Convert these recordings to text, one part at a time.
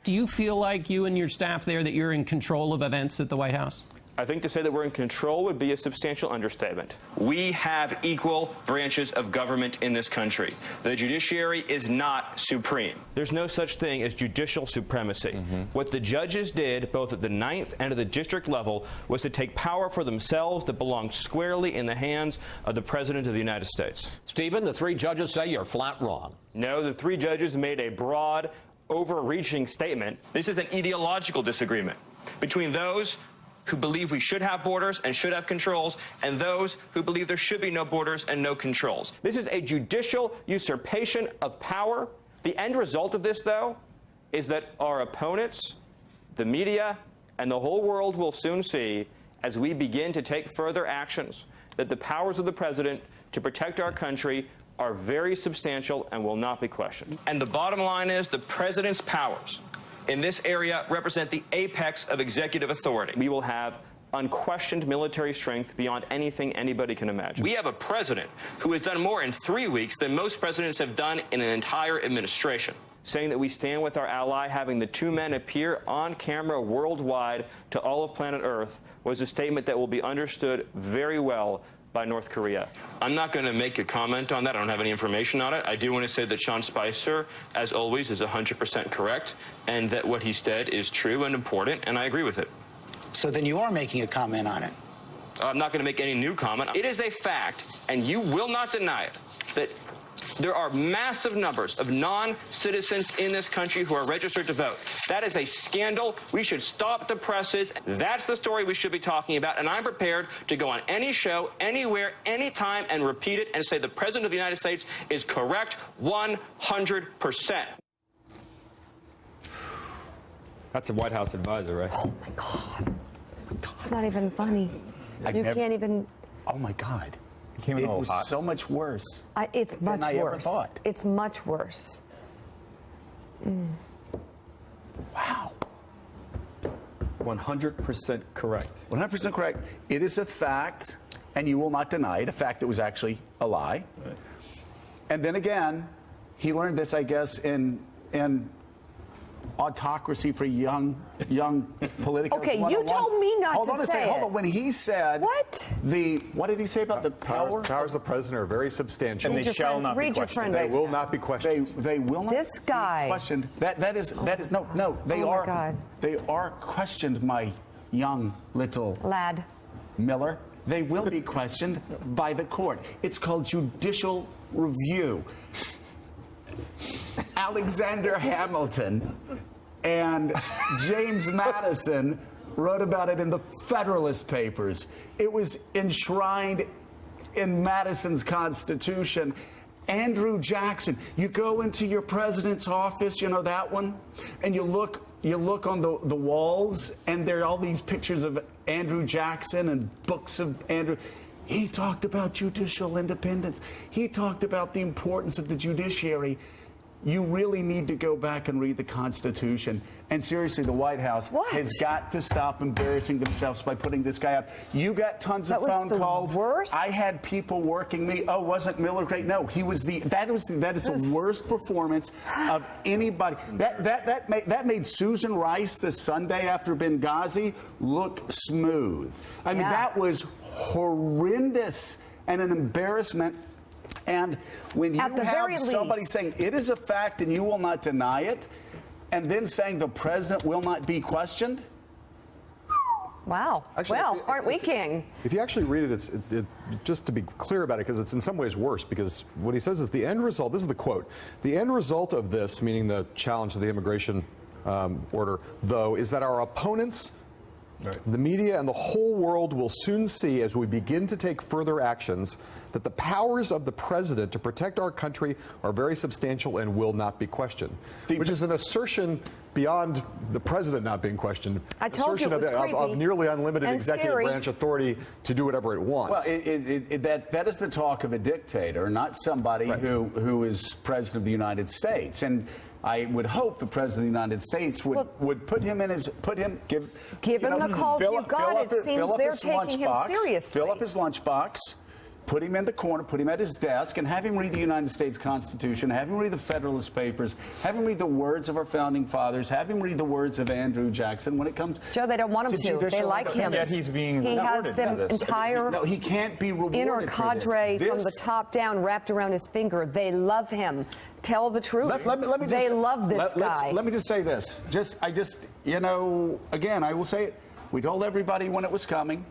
Do you feel like you and your staff there that you're in control of events at the White House? I think to say that we're in control would be a substantial understatement. We have equal branches of government in this country. The judiciary is not supreme. There's no such thing as judicial supremacy. What the judges did, both at the ninth and at the district level, was to take power for themselves that belonged squarely in the hands of the President of the United States. Stephen, the three judges say you're flat wrong. No, the three judges made a broad, overreaching statement. This is an ideological disagreement between those who believe we should have borders and should have controls, and those who believe there should be no borders and no controls. This is a judicial usurpation of power. The end result of this, though, is that our opponents, the media, and the whole world will soon see, as we begin to take further actions, that the powers of the president to protect our country are very substantial and will not be questioned. And the bottom line is the president's powers in this area represent the apex of executive authority. We will have unquestioned military strength beyond anything anybody can imagine. We have a president who has done more in 3 weeks than most presidents have done in an entire administration. Saying that we stand with our ally, having the two men appear on camera worldwide to all of planet Earth, was a statement that will be understood very well by North Korea. I'm not going to make a comment on that. I don't have any information on it. I do want to say that Sean Spicer, as always, is 100% correct, and that what he said is true and important, and I agree with it. So then you are making a comment on it? I'm not going to make any new comment. It is a fact, and you will not deny it, that there are massive numbers of non-citizens in this country who are registered to vote. That is a scandal. We should stop the presses. That's the story we should be talking about, and I'm prepared to go on any show, anywhere, anytime, and repeat it and say the President of the United States is correct 100%. That's a White House advisor, right? Oh, my God. It's not even funny. Can't even... Oh, my God. It was so much worse. It's much than I ever worse. thought. It's much worse. Wow. 100% correct. 100% correct. It is a fact, and you will not deny it, a fact that was actually a lie. Right. And then again, he learned this, I guess, in autocracy for young politicals. Okay, you told me not hold to on a say second. it. Hold on. When he said what did he say about the power? Powers of the president are very substantial, and they shall not be questioned. They will not be questioned. They will not. This guy. Be questioned. That is no. They Oh, are. my God. They are questioned, my young little lad. Miller. They will be questioned by the court. It's called judicial review. Alexander Hamilton and James Madison wrote about it in the Federalist Papers. It was enshrined in Madison's Constitution. Andrew Jackson, you go into your president's office, you know that one, and you look on the walls, and there are all these pictures of Andrew Jackson and books of Andrew. He talked about judicial independence. He talked about the importance of the judiciary. You really need to go back and read the Constitution. And seriously, the White House has got to stop embarrassing themselves by putting this guy out. You got tons of phone calls. Worst? I had people working me. Oh, wasn't Miller great? No, he was that is the worst performance of anybody. That made Susan Rice the Sunday after Benghazi look smooth. I mean, that was horrendous and an embarrassment. And when you have somebody saying it is a fact and you will not deny it, and then saying the president will not be questioned. Wow. Actually, well, aren't we king? If you actually read it, just to be clear about it, because it's in some ways worse, because what he says is the end result, this is the quote, the end result of this, meaning the challenge to the immigration order, though, is that our opponents, the media, and the whole world will soon see, as we begin to take further actions, that the powers of the president to protect our country are very substantial and will not be questioned, which is an assertion beyond the president not being questioned. I told you it was of nearly unlimited executive branch authority to do whatever it wants. Well, that is the talk of a dictator, not somebody who is president of the United States. And I would hope the president of the United States would put him in his give him the calls you got. It seems they're taking him seriously. Fill up his lunchbox. put him in the corner, put him at his desk, and have him read the United States Constitution, have him read the Federalist Papers, have him read the words of our founding fathers, have him read the words of Andrew Jackson when it comes Joe, they don't want him to. They like him. Yet he's being He has rewarded them for this. entire No, he can't be rewarded inner for cadre this. from the top down wrapped around his finger. They love him. Tell the truth. Let me they just, love this guy. Let me just say this. You know, again, I will say it. We told everybody when it was coming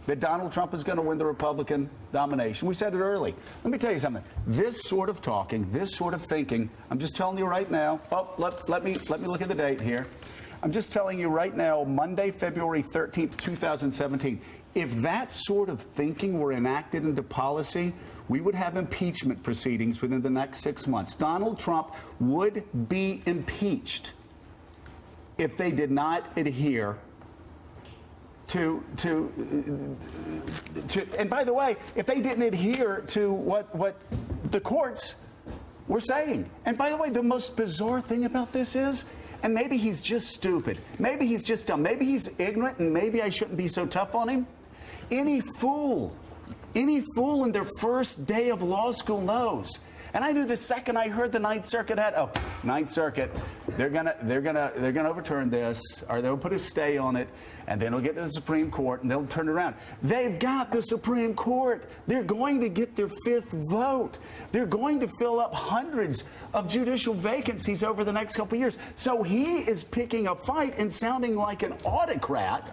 that Donald Trump is going to win the Republican nomination. We said it early. Let me tell you something. This sort of talking, this sort of thinking, I'm just telling you right now. Oh, let me look at the date here. I'm just telling you right now, Monday, February 13th, 2017. If that sort of thinking were enacted into policy, we would have impeachment proceedings within the next 6 months. Donald Trump would be impeached if they did not adhere to and by the way, if they didn't adhere to what the courts were saying. And by the way, the most bizarre thing about this is, and maybe he's just stupid, maybe he's just dumb, maybe he's ignorant, and maybe I shouldn't be so tough on him. Any fool in their first day of law school knows. And I knew the second I heard the Ninth Circuit Ninth Circuit, they're gonna overturn this, or they'll put a stay on it, and then it'll get to the Supreme Court, and they'll turn it around. They've got the Supreme Court. They're going to get their 5th vote. They're going to fill up hundreds of judicial vacancies over the next couple of years. So he is picking a fight and sounding like an autocrat.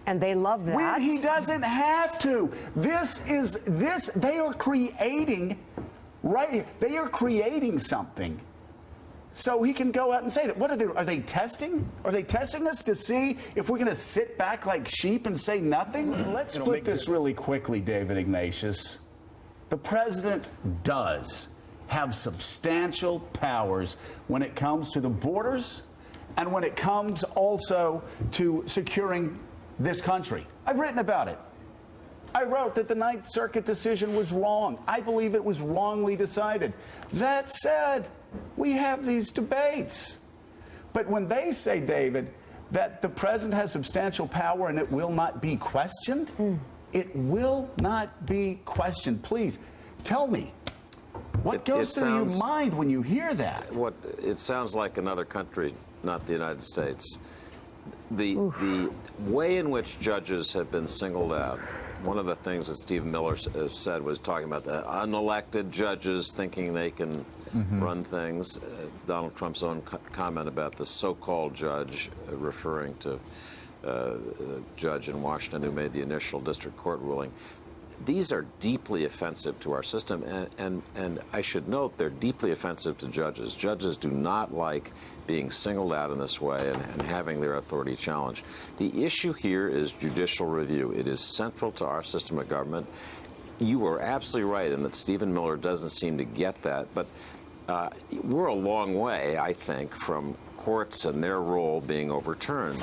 And they love that. When he doesn't have to. They are creating. Right, they are creating something, so he can go out and say that. What are they testing? Are they testing us to see if we're going to sit back like sheep and say nothing? Let's split this really quickly, David Ignatius. The president does have substantial powers when it comes to the borders and when it comes also to securing this country. I've written about it. I wrote that the Ninth Circuit decision was wrong. I believe it was wrongly decided. That said, we have these debates. But when they say, David, that the president has substantial power and it will not be questioned, it will not be questioned. Please, tell me, what goes through your mind when you hear that? It sounds like another country, not the United States. The way in which judges have been singled out, one of the things that Stephen Miller said was talking about the unelected judges thinking they can run things. Donald Trump's own comment about the so-called judge, referring to a judge in Washington who made the initial district court ruling. These are deeply offensive to our system, and I should note they're deeply offensive to judges. Judges do not like being singled out in this way and having their authority challenged. The issue here is judicial review. It is central to our system of government. You were absolutely right in that Stephen Miller doesn't seem to get that, but we're a long way, I think, from courts and their role being overturned.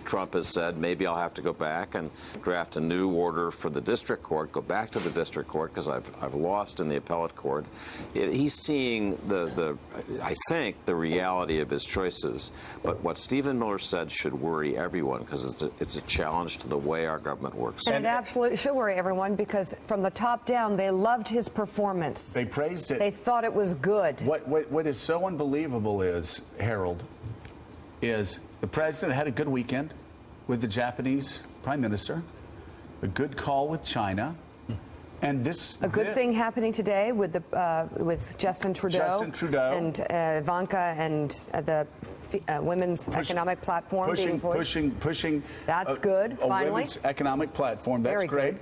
Trump has said, maybe I'll have to go back and draft a new order for the district court, go back to the district court because I've lost in the appellate court. He's seeing I think, the reality of his choices. But what Stephen Miller said should worry everyone because it's a challenge to the way our government works. And it absolutely should worry everyone because from the top down, they loved his performance. They praised it. They thought it was good. What is so unbelievable is, Harold, is the president had a good weekend with the Japanese prime minister, a good call with China, and a good thing happening today with Justin Trudeau, and Ivanka and the women's economic platform pushing. That's good. Finally, women's economic platform. That's very great. good.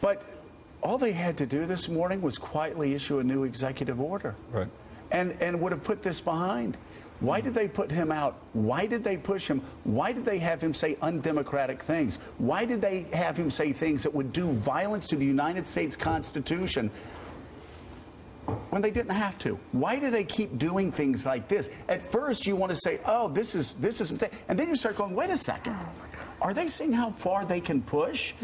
But all they had to do this morning was quietly issue a new executive order, right? And would have put this behind. Why did they put him out? Why did they push him? Why did they have him say undemocratic things? Why did they have him say things that would do violence to the United States Constitution when they didn't have to? Why do they keep doing things like this? At first, you want to say, oh, this is and then you start going, wait a second. Are they seeing how far they can push?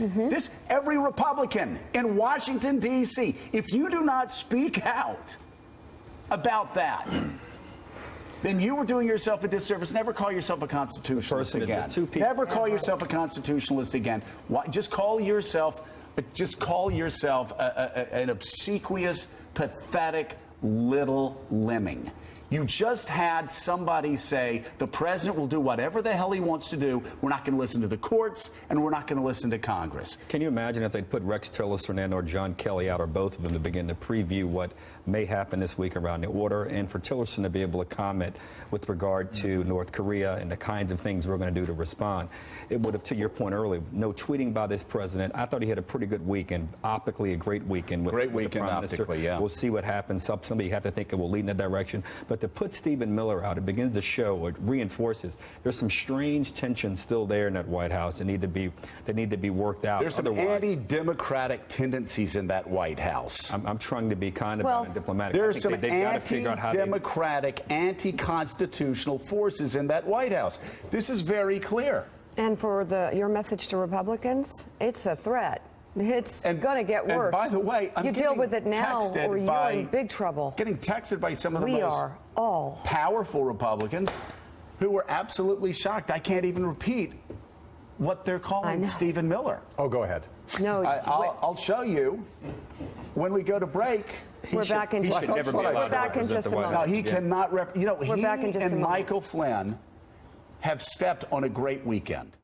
Every Republican in Washington, D.C., if you do not speak out about that, then you were doing yourself a disservice. Never call yourself a constitutionalist again. Never call yourself a constitutionalist again. Just call yourself just call yourself an obsequious, pathetic little lemming. You just had somebody say the president will do whatever the hell he wants to do. We're not going to listen to the courts, and we're not going to listen to Congress. Can you imagine if they'd put Rex Tillerson and or John Kelly out, or both of them, to begin to preview what may happen this week around the order, and for Tillerson to be able to comment with regard to North Korea and the kinds of things we're going to do to respond? It would have, to your point earlier, no tweeting by this president. I thought he had a pretty good weekend, optically a great weekend. With the Prime Minister. Yeah. We'll see what happens. Somebody have to think it will lead in that direction. But to put Stephen Miller out, it begins to show, or it reinforces, there's some strange tension still there in that White House that need to be worked out. There's some anti-democratic tendencies in that White House. I'm trying to be kind about it, diplomatic. There's some anti-democratic, anti-constitutional forces in that White House. This is very clear. And for your message to Republicans, it's a threat. It's going to get worse. And by the way, you deal with it now, or you're in big trouble. Getting texted by some of the most powerful Republicans who are absolutely shocked. I can't even repeat what they're calling Stephen Miller. Oh, go ahead. No, I'll show you when we go to break. We're back in just a moment. We're back in just a moment. No, he cannot. He and Michael Flynn have stepped on a great weekend.